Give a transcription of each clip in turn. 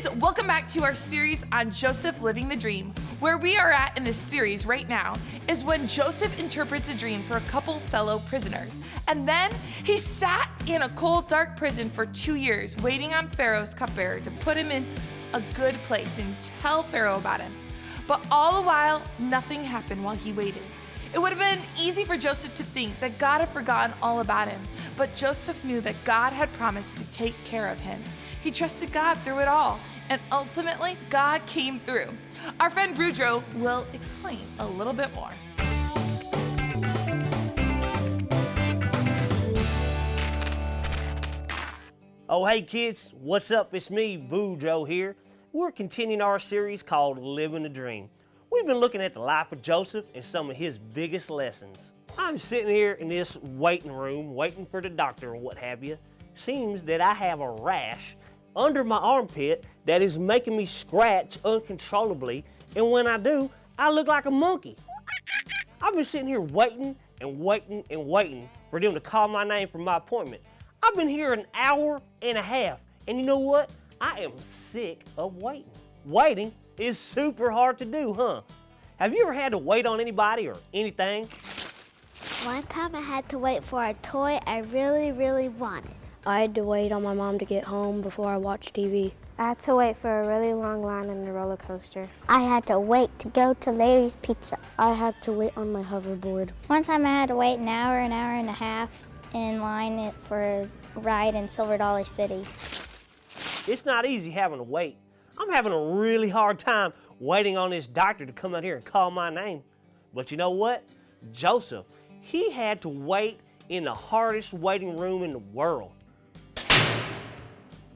kids, welcome back to our series on Joseph living the dream. Where we are at in this series right now is when Joseph interprets a dream for a couple fellow prisoners. And then he sat in a cold, dark prison for 2 years, waiting on Pharaoh's cupbearer to put him in a good place and tell Pharaoh about him. But all the while, nothing happened while he waited. It would have been easy for Joseph to think that God had forgotten all about him, but Joseph knew that God had promised to take care of him. He trusted God through it all, and ultimately, God came through. Our friend Boudreaux will explain a little bit more. Oh, hey kids, what's up? It's me, Boudreaux here. We're continuing our series called Living the Dream. We've been looking at the life of Joseph and some of his biggest lessons. I'm sitting here in this waiting room, waiting for the doctor or what have you. Seems that I have a rash under my armpit that is making me scratch uncontrollably, and when I do, I look like a monkey. I've been sitting here waiting and waiting and waiting for them to call my name for my appointment. I've been here an hour and a half, and you know what? I am sick of waiting. Waiting is super hard to do, huh? Have you ever had to wait on anybody or anything? One time I had to wait for a toy I really wanted. I had to wait on my mom to get home before I watched TV. I had to wait for a really long line on the roller coaster. I had to wait to go to Larry's Pizza. I had to wait on my hoverboard. One time I had to wait an hour and a half in line for a ride in Silver Dollar City. It's not easy having to wait. I'm having a really hard time waiting on this doctor to come out here and call my name. But you know what? Joseph, he had to wait in the hardest waiting room in the world.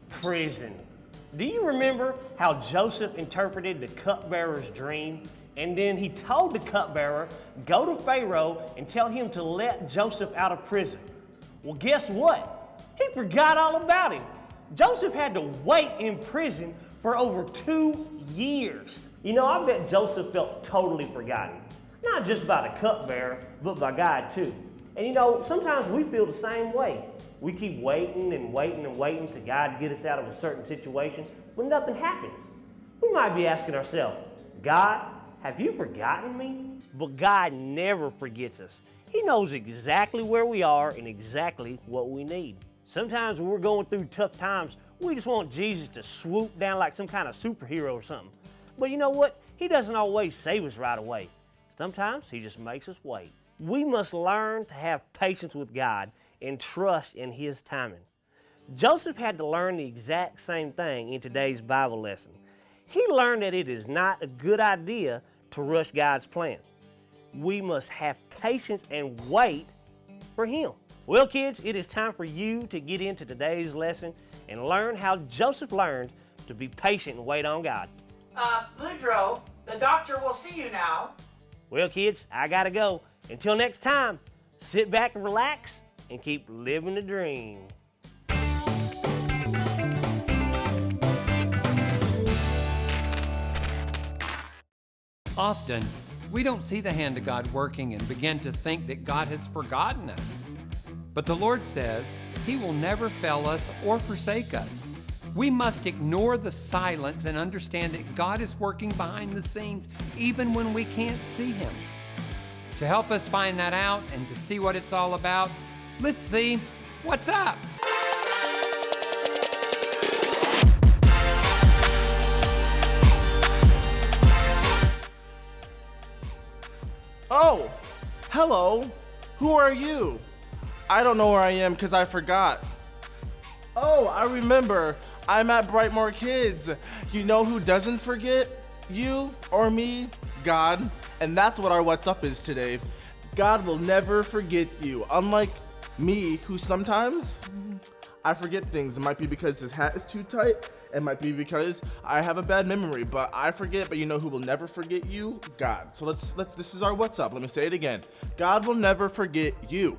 Prison. Do you remember how Joseph interpreted the cupbearer's dream? And then he told the cupbearer, go to Pharaoh and tell him to let Joseph out of prison. Well, guess what? He forgot all about him. Joseph had to wait in prison for over 2 years. You know, I bet Joseph felt totally forgotten. Not just by the cupbearer, but by God too. And you know, sometimes we feel the same way. We keep waiting and waiting and waiting to God to get us out of a certain situation, but nothing happens. We might be asking ourselves, God, have you forgotten me? But God never forgets us. He knows exactly where we are and exactly what we need. Sometimes when we're going through tough times, we just want Jesus to swoop down like some kind of superhero or something. But you know what? He doesn't always save us right away. Sometimes he just makes us wait. We must learn to have patience with God and trust in his timing. Joseph had to learn the exact same thing in today's Bible lesson. He learned that it is not a good idea to rush God's plan. We must have patience and wait for him. Well, kids, it is time for you to get into today's lesson and learn how Joseph learned to be patient and wait on God. Boudreaux, the doctor will see you now. Well, kids, I gotta go. Until next time, sit back and relax and keep living the dream. Often, we don't see the hand of God working and begin to think that God has forgotten us. But the Lord says He will never fail us or forsake us. We must ignore the silence and understand that God is working behind the scenes even when we can't see Him. To help us find that out and to see what it's all about, let's see what's up. Oh, hello. Who are you? I don't know where I am because I forgot. Oh, I remember. I'm at Brightmoor Kids. You know who doesn't forget? You or me? God. And that's what our What's Up is today. God will never forget you. Unlike me, who sometimes I forget things. It might be because this hat is too tight. It might be because I have a bad memory, but I forget. But you know who will never forget you? God. So let's this is our What's Up. Let me say it again. God will never forget you.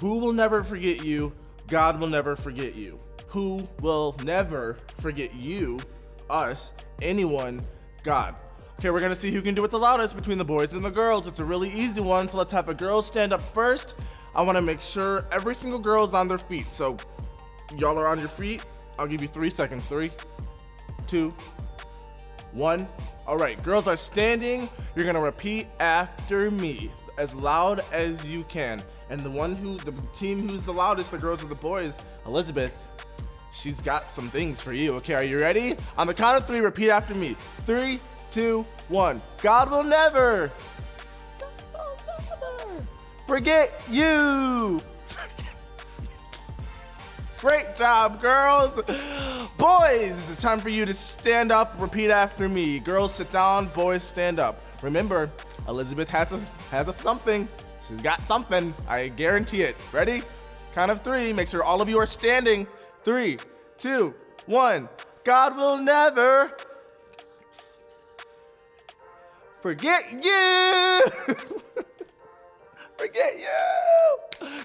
Who will never forget you? God will never forget you. Who will never forget you? Us, anyone, God. Okay, we're gonna see who can do it the loudest between the boys and the girls. It's a really easy one, so let's have the girls stand up first. I wanna make sure every single girl is on their feet. So y'all are on your feet. I'll give you 3 seconds. 3, 2, 1. All right, girls are standing. You're gonna repeat after me as loud as you can. And the team who's the loudest, the girls or the boys, Elizabeth, she's got some things for you. Okay, are you ready? On the count of 3, repeat after me. 3, 2, 1. God will never forget you. Great job, girls. Boys, it's time for you to stand up, repeat after me. Girls, sit down, boys, stand up. Remember, Elizabeth has a something. She's got something, I guarantee it. Ready? Count of 3, make sure all of you are standing. 3, 2, 1. God will never forget you. Forget you.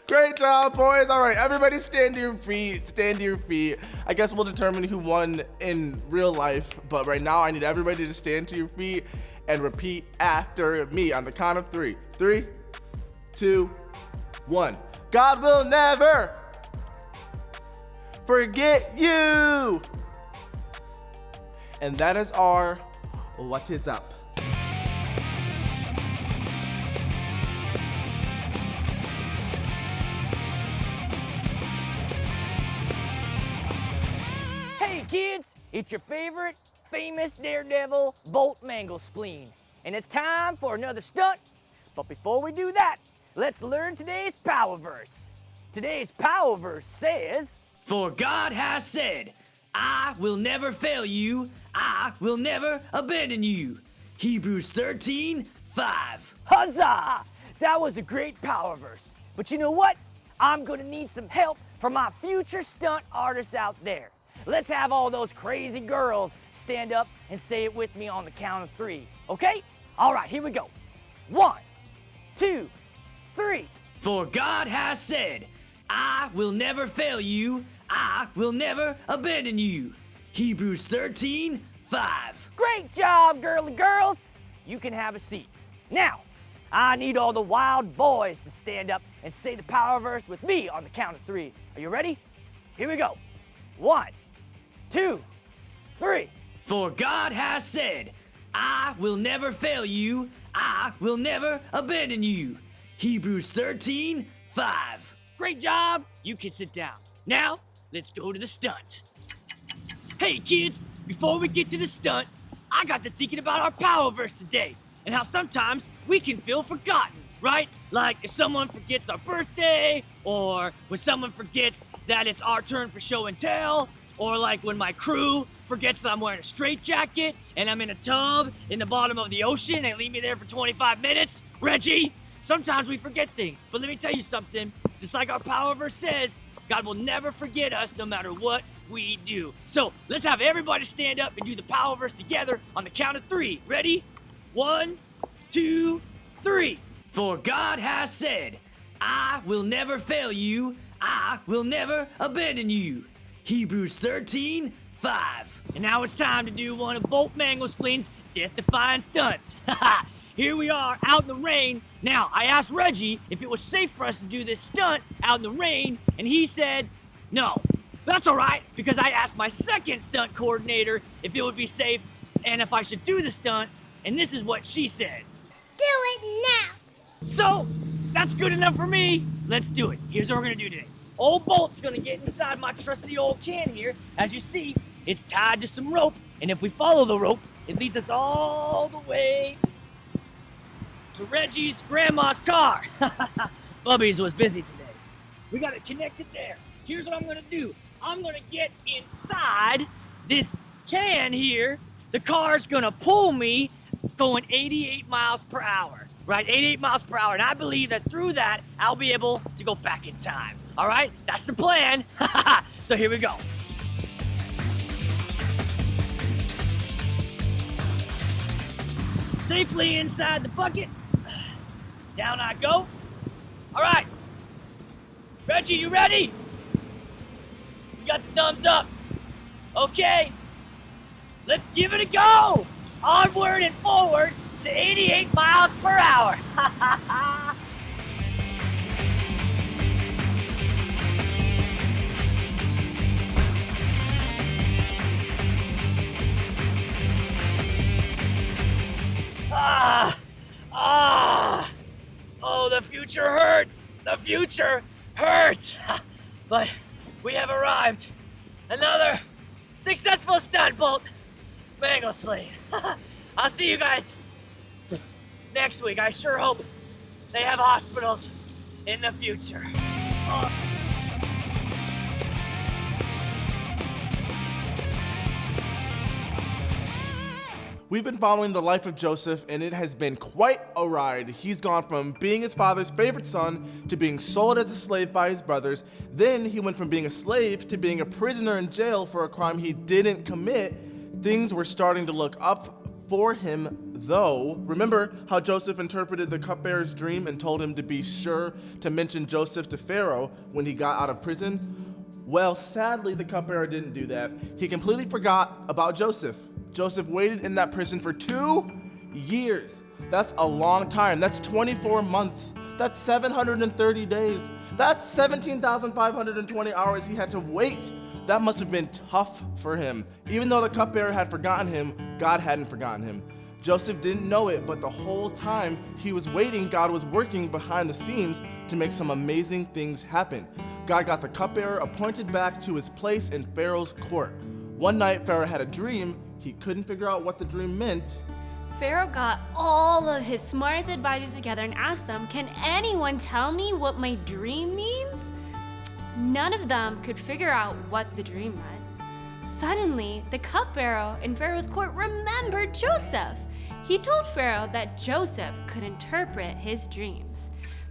Great job, boys. All right, everybody stand to your feet. Stand to your feet. I guess we'll determine who won in real life, but right now I need everybody to stand to your feet and repeat after me on the count of 3. 3, 2, 1. God will never forget you. And that is our What Is Up. Hey kids, it's your favorite famous daredevil, Bolt Manglespleen. And it's time for another stunt. But before we do that, let's learn today's power verse. Today's power verse says, "For God has said, I will never fail you, I will never abandon you." Hebrews 13:5. Huzzah! That was a great power verse. But you know what? I'm gonna need some help from my future stunt artists out there. Let's have all those crazy girls stand up and say it with me on the count of 3, okay? All right, here we go. 1, 2, 3. For God has said, I will never fail you, I will never abandon you. Hebrews 13:5. Great job, girly girls. You can have a seat. Now, I need all the wild boys to stand up and say the power verse with me on the count of 3. Are you ready? Here we go. 1, 2, 3. For God has said, I will never fail you, I will never abandon you. Hebrews 13:5. Great job. You can sit down. Now, let's go to the stunt. Hey kids, before we get to the stunt, I got to thinking about our power verse today and how sometimes we can feel forgotten, right? Like if someone forgets our birthday, or when someone forgets that it's our turn for show and tell, or like when my crew forgets that I'm wearing a straitjacket and I'm in a tub in the bottom of the ocean and they leave me there for 25 minutes. Reggie, sometimes we forget things, but let me tell you something. Just like our power verse says, God will never forget us no matter what we do. So let's have everybody stand up and do the power verse together on the count of 3. Ready? 1, 2, 3. For God has said, I will never fail you, I will never abandon you. Hebrews 13:5. And now it's time to do one of Bolt Manglespleen's death-defying stunts. Here we are out in the rain. Now, I asked Reggie if it was safe for us to do this stunt out in the rain, and he said no. That's all right, because I asked my second stunt coordinator if it would be safe and if I should do the stunt, and this is what she said. Do it now. So, that's good enough for me. Let's do it. Here's what we're gonna do today. Old Bolt's gonna get inside my trusty old can here. As you see, it's tied to some rope, and if we follow the rope, it leads us all the way to Reggie's grandma's car. Bubby's was busy today. We got it connected there. Here's what I'm gonna do. I'm gonna get inside this can here. The car's gonna pull me going 88 miles per hour, right? 88 miles per hour, and I believe that through that, I'll be able to go back in time. All right, that's the plan. So here we go. Safely inside the bucket. Down I go. All right. Reggie, you ready? You got the thumbs up. Okay. Let's give it a go. Onward and forward to 88 miles per hour. Oh, the future hurts. The future hurts. But we have arrived. Another successful stud bolt mango spleen. I'll see you guys next week. I sure hope they have hospitals in the future. We've been following the life of Joseph, and it has been quite a ride. He's gone from being his father's favorite son to being sold as a slave by his brothers. Then he went from being a slave to being a prisoner in jail for a crime he didn't commit. Things were starting to look up for him, though. Remember how Joseph interpreted the cupbearer's dream and told him to be sure to mention Joseph to Pharaoh when he got out of prison? Well, sadly, the cupbearer didn't do that. He completely forgot about Joseph. Joseph waited in that prison for 2 years. That's a long time. That's 24 months. That's 730 days. That's 17,520 hours he had to wait. That must have been tough for him. Even though the cupbearer had forgotten him, God hadn't forgotten him. Joseph didn't know it, but the whole time he was waiting, God was working behind the scenes to make some amazing things happen. God got the cupbearer appointed back to his place in Pharaoh's court. One night, Pharaoh had a dream. He couldn't figure out what the dream meant. Pharaoh got all of his smartest advisors together and asked them, "Can anyone tell me what my dream means?" None of them could figure out what the dream meant. Suddenly, the cupbearer in Pharaoh's court remembered Joseph. He told Pharaoh that Joseph could interpret his dreams.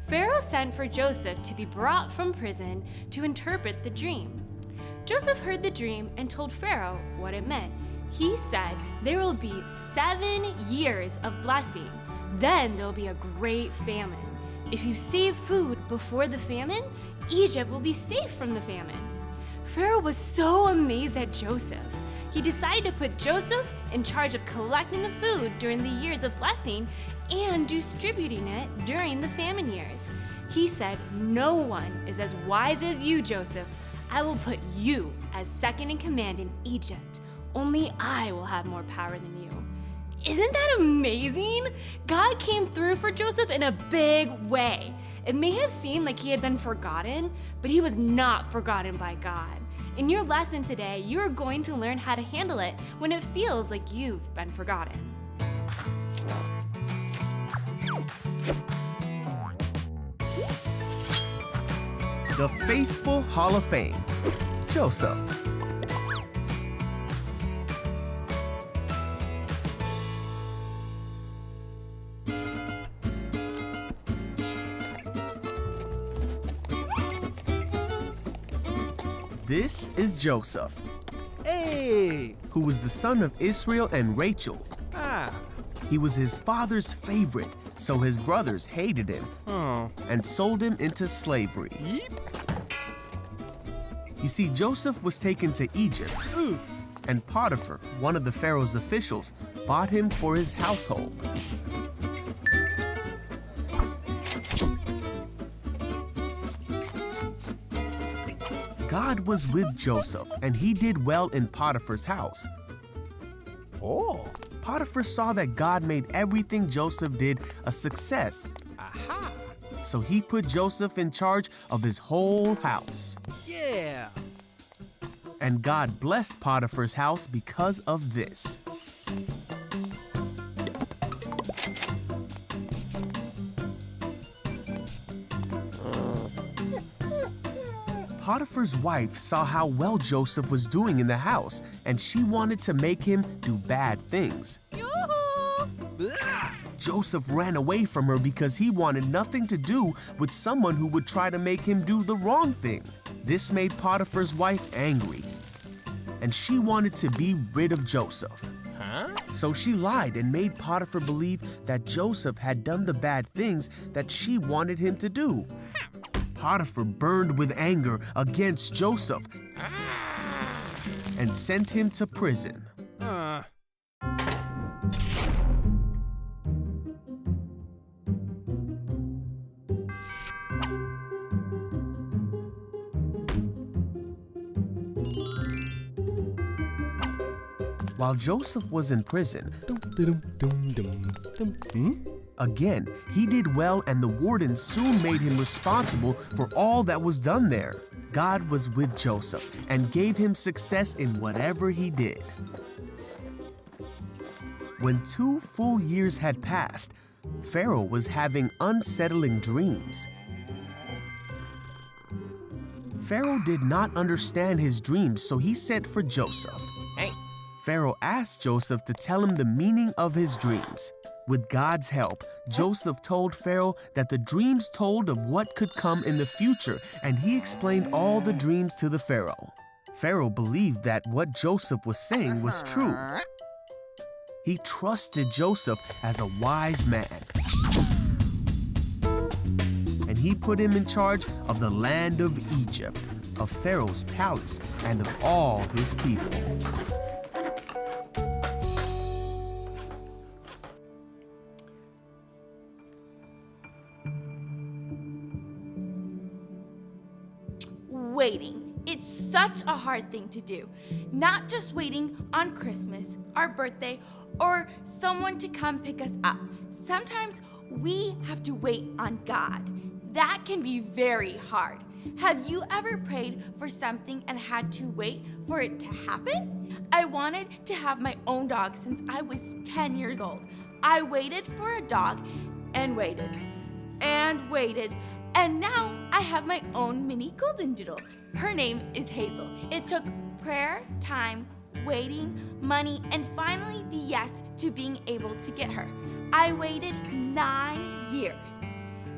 Pharaoh sent for Joseph to be brought from prison to interpret the dream. Joseph heard the dream and told Pharaoh what it meant. He said, "There will be 7 years of blessing. Then there will be a great famine. If you save food before the famine, Egypt will be safe from the famine." Pharaoh was so amazed at Joseph. He decided to put Joseph in charge of collecting the food during the years of blessing and distributing it during the famine years. He said, "No one is as wise as you, Joseph. I will put you as second in command in Egypt. Only I will have more power than you." Isn't that amazing? God came through for Joseph in a big way. It may have seemed like he had been forgotten, but he was not forgotten by God. In your lesson today, you are going to learn how to handle it when it feels like you've been forgotten. The Faithful Hall of Fame, Joseph. This is Joseph, who was the son of Israel and Rachel. He was his father's favorite, so his brothers hated him and sold him into slavery. You see, Joseph was taken to Egypt, and Potiphar, one of the Pharaoh's officials, bought him for his household. God was with Joseph, and he did well in Potiphar's house. Potiphar saw that God made everything Joseph did a success. So he put Joseph in charge of his whole house. And God blessed Potiphar's house because of this. Potiphar's wife saw how well Joseph was doing in the house, and she wanted to make him do bad things. Joseph ran away from her because he wanted nothing to do with someone who would try to make him do the wrong thing. This made Potiphar's wife angry, and she wanted to be rid of Joseph. So she lied and made Potiphar believe that Joseph had done the bad things that she wanted him to do. Potiphar burned with anger against Joseph and sent him to prison. While Joseph was in prison, again, he did well, and the warden soon made him responsible for all that was done there. God was with Joseph and gave him success in whatever he did. When 2 full years had passed, Pharaoh was having unsettling dreams. Pharaoh did not understand his dreams, so he sent for Joseph. Hey. Pharaoh asked Joseph to tell him the meaning of his dreams. With God's help, Joseph told Pharaoh that the dreams told of what could come in the future, and he explained all the dreams to the Pharaoh. Pharaoh believed that what Joseph was saying was true. He trusted Joseph as a wise man, and he put him in charge of the land of Egypt, of Pharaoh's palace, and of all his people. Waiting. It's such a hard thing to do. Not just waiting on Christmas, our birthday, or someone to come pick us up. Sometimes we have to wait on God. That can be very hard. Have you ever prayed for something and had to wait for it to happen? I wanted to have my own dog since I was 10 years old. I waited for a dog and waited and waited. And now I have my own mini golden doodle. Her name is Hazel. It took prayer, time, waiting, money, and finally the yes to being able to get her. I waited 9 years.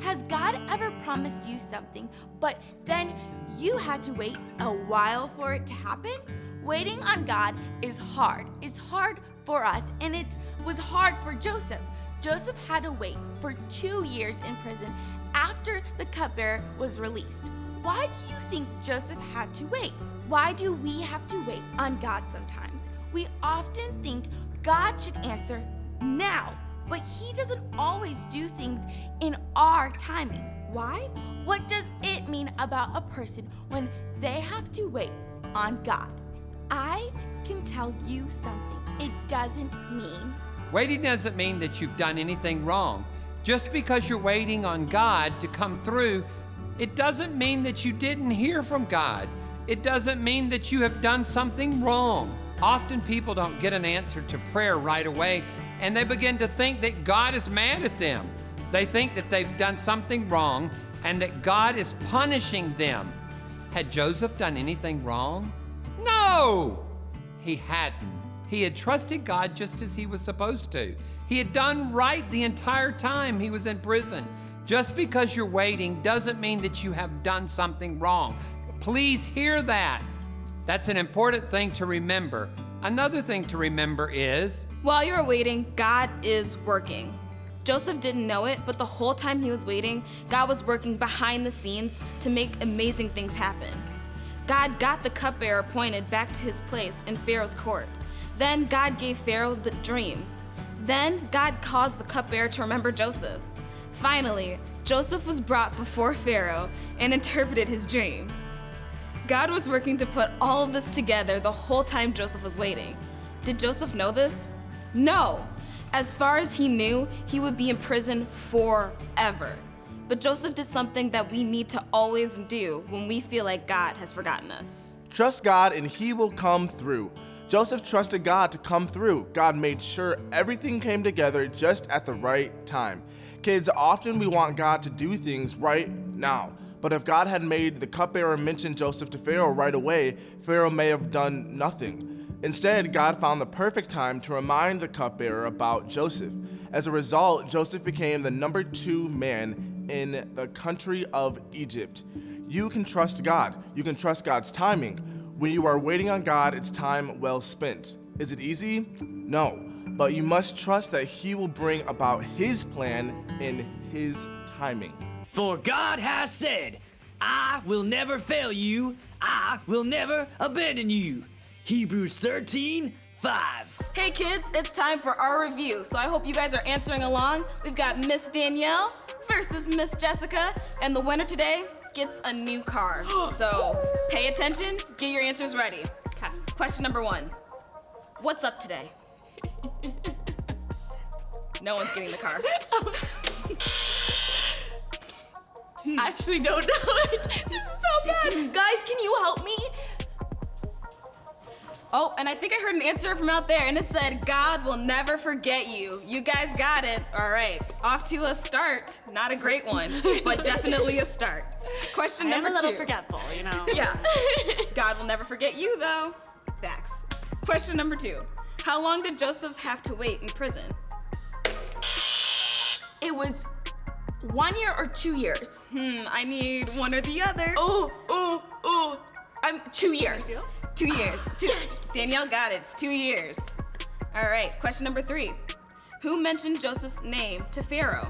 Has God ever promised you something, but then you had to wait a while for it to happen? Waiting on God is hard. It's hard for us, and it was hard for Joseph. Joseph had to wait for 2 years in prison after the cupbearer was released. Why do you think Joseph had to wait? Why do we have to wait on God sometimes? We often think God should answer now, but He doesn't always do things in our timing. Why? What does it mean about a person when they have to wait on God? I can tell you something. It doesn't mean. Waiting doesn't mean that you've done anything wrong. Just because you're waiting on God to come through, it doesn't mean that you didn't hear from God. It doesn't mean that you have done something wrong. Often people don't get an answer to prayer right away, and they begin to think that God is mad at them. They think that they've done something wrong and that God is punishing them. Had Joseph done anything wrong? No! He hadn't. He had trusted God just as he was supposed to. He had done right the entire time he was in prison. Just because you're waiting doesn't mean that you have done something wrong. Please hear that. That's an important thing to remember. Another thing to remember is, while you are waiting, God is working. Joseph didn't know it, but the whole time he was waiting, God was working behind the scenes to make amazing things happen. God got the cupbearer appointed back to his place in Pharaoh's court. Then God gave Pharaoh the dream. Then God caused the cupbearer to remember Joseph. Finally, Joseph was brought before Pharaoh and interpreted his dream. God was working to put all of this together the whole time Joseph was waiting. Did Joseph know this? No. As far as he knew, he would be in prison forever. But Joseph did something that we need to always do when we feel like God has forgotten us. Trust God and He will come through. Joseph trusted God to come through. God made sure everything came together just at the right time. Kids, often we want God to do things right now. But if God had made the cupbearer mention Joseph to Pharaoh right away, Pharaoh may have done nothing. Instead, God found the perfect time to remind the cupbearer about Joseph. As a result, Joseph became the number 2 man in the country of Egypt. You can trust God. You can trust God's timing. When you are waiting on God, it's time well spent. Is it easy? No. But you must trust that He will bring about His plan in His timing. For God has said, I will never fail you. I will never abandon you. Hebrews 13:5. Hey kids, it's time for our review. So I hope you guys are answering along. We've got Miss Danielle versus Miss Jessica, and the winner today gets a new car. So pay attention, get your answers ready. Okay. Question number 1. What's up today? No one's getting the car. I actually don't know it. This is so bad. Guys, can you help me? Oh, and I think I heard an answer from out there, and it said, God will never forget you. You guys got it. All right, off to a start. Not a great one, but definitely a start. Question number 2. I'm a little forgetful, you know. Yeah. God will never forget you, though. Facts. Question number 2. How long did Joseph have to wait in prison? It was 1 year or 2 years? I need one or the other. I'm 2 years. 2 years. Yes. Danielle got it. It's 2 years. All right, question number 3. Who mentioned Joseph's name to Pharaoh?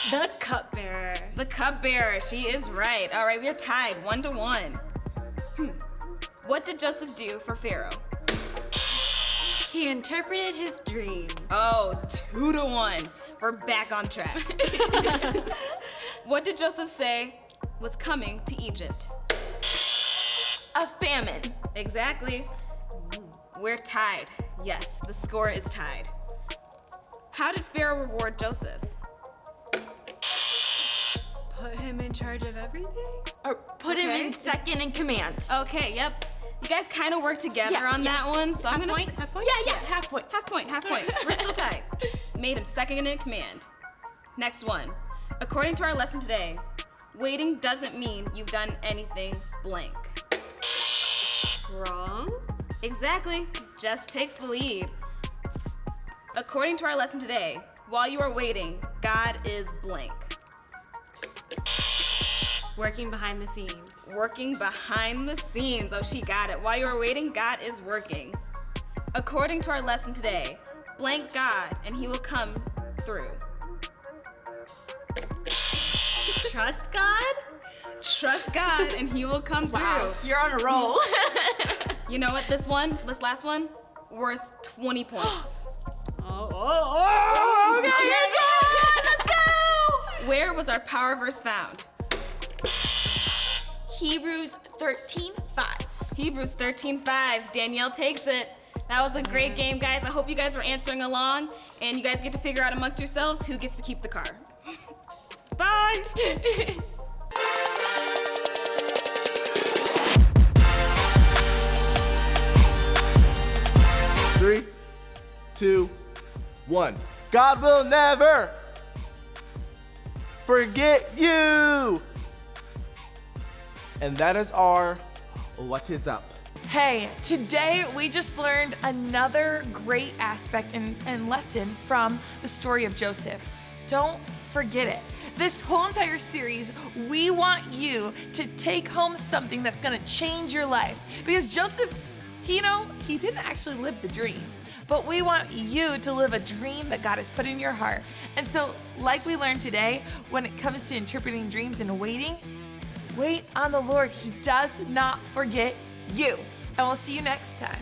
The cupbearer. The cupbearer. She is right. All right, we're tied 1-1. What did Joseph do for Pharaoh? He interpreted his dream. Oh, 2-1. We're back on track. What did Joseph say was coming to Egypt? A famine. Exactly. We're tied. Yes, the score is tied. How did Pharaoh reward Joseph? Put him in charge of everything? Or put him in second in command. Okay, yep. You guys kind of work together on that one, so I'm gonna point? Half point? Yeah, half point. Half point. We're still tied. Made him second in command. Next one. According to our lesson today, waiting doesn't mean you've done anything blank. Wrong. Exactly. Jess takes the lead. According to our lesson today, while you are waiting, God is blank. Working behind the scenes. Working behind the scenes. Oh, she got it. While you are waiting, God is working. According to our lesson today, blank God and he will come through. Trust God? Trust God and he will come Wow, through. you're on a roll. You know what? This last one, worth 20 points. Okay, let's go! Where was our power verse found? Hebrews 13:5. Hebrews 13:5. Danielle takes it. That was a great game, guys. I hope you guys were answering along, and you guys get to figure out amongst yourselves who gets to keep the car. Bye! 3, 2, 1. God will never forget you. And that is our What Is Up. Hey, today we just learned another great aspect and lesson from the story of Joseph. Don't forget it. This whole entire series, we want you to take home something that's gonna change your life. Because Joseph, he didn't actually live the dream, but we want you to live a dream that God has put in your heart. And so, like we learned today, when it comes to interpreting dreams and waiting, wait on the Lord. He does not forget you. And we'll see you next time.